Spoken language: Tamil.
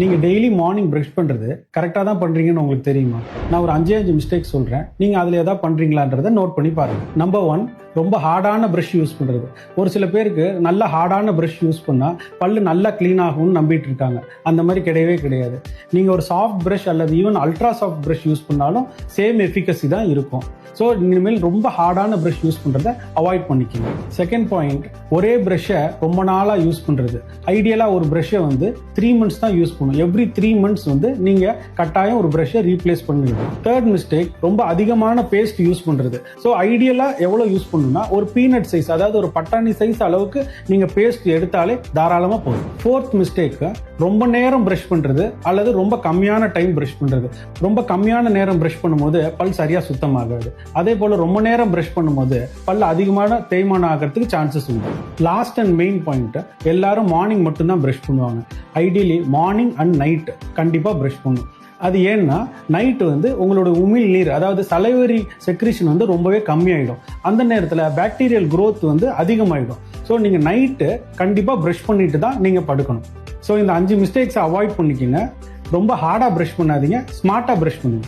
நீங்க டெய்லி மார்னிங் பிரஷ் பண்றது கரெக்டா தான் பண்றீங்கன்னு உங்களுக்கு தெரியுமா? நான் ஒரு 5 மிஸ்டேக் சொல்றேன், நீங்க அதுல ஏதாவது பண்றீங்களான்றதை நோட் பண்ணி பாருங்க. நம்பர் 1, ரொம்ப ஹார்டான பிரஷ் யூஸ் பண்றது. ஒரு சில பேருக்கு நல்ல ஹார்டான பிரஷ் யூஸ் பண்ணா பல்லு நல்லா கிளீன் ஆகும்னு நம்பிட்டு இருக்காங்க. அந்த மாதிரி கிடையவே கிடையாது. நீங்க ஒரு சாஃப்ட் பிரஷ் அல்லது even ultra soft brush use பண்ணாலும் சேம் எஃபிகசி தான் இருக்கும். ஸோ இனிமேல் ரொம்ப ஹார்டான பிரஷ் யூஸ் பண்றதை அவாய்ட் பண்ணிக்கோங்க. செகண்ட் பாயிண்ட், ஒரே பிரஷ்ஷை ரொம்ப நாளா யூஸ் பண்றது. ஐடியலா ஒரு பிரஷ்ஷை 3 months தான் யூஸ் பண்ணணும். எவ்ரி 3 months நீங்க கட்டாயம் ஒரு பிரஷ்ஷை ரீப்ளேஸ் பண்ணுங்க. தேர்ட் மிஸ்டேக், ரொம்ப அதிகமான பேஸ்ட் யூஸ் பண்றது. ஸோ ஐடியலா எவ்வளவு யூஸ் பண்ணணும்னா ஒரு பீனட் சைஸ், அதாவது ஒரு பட்டாணி சைஸ் அளவுக்கு நீங்க பேஸ்ட் எடுத்தாலே தாராளமா போதும். ஃபோர்த் மிஸ்டேக், ரொம்ப நேரம் பிரஷ் பண்றது அல்லது ரொம்ப கம்மியான டைம் பிரஷ் பண்றது. ரொம்ப கம்மியான நேரம் பிரஷ் பண்ணும்போது பல் சரியா சுத்தமாகாது. அதே போல ரொம்ப நேரம் பிரஷ் பண்ணும்போது பல் அதிகமான தேய்மானம் ஆகிறதுக்கு சான்சஸ் உண்டு. லாஸ்ட் அண்ட் மெயின் பாயிண்ட், எல்லாரும் மார்னிங் மட்டும்தான் பிரஷ் பண்ணுவாங்க. ஐடியலி மார்னிங் அண்ட் நைட் கண்டிப்பா பிரஷ் பண்ணும். அது ஏன்னா நைட் உங்களோட உமிழ் நீர், அதாவது சலைவரி செக்ரீஷன் ரொம்பவே கம்மியாயிடும். அந்த நேரத்தில் பாக்டீரியல் growth அதிகமாயிடும். ஸோ நீங்க நைட்டு கண்டிப்பா பிரஷ் பண்ணிட்டு தான் நீங்க படுக்கணும். ஸோ இந்த 5 மிஸ்டேக்ஸை அவாய்ட் பண்ணிக்கோங்க. ரொம்ப ஹார்டா பிரஷ் பண்ணாதீங்க, ஸ்மார்ட்டா பிரஷ் பண்ணுங்க.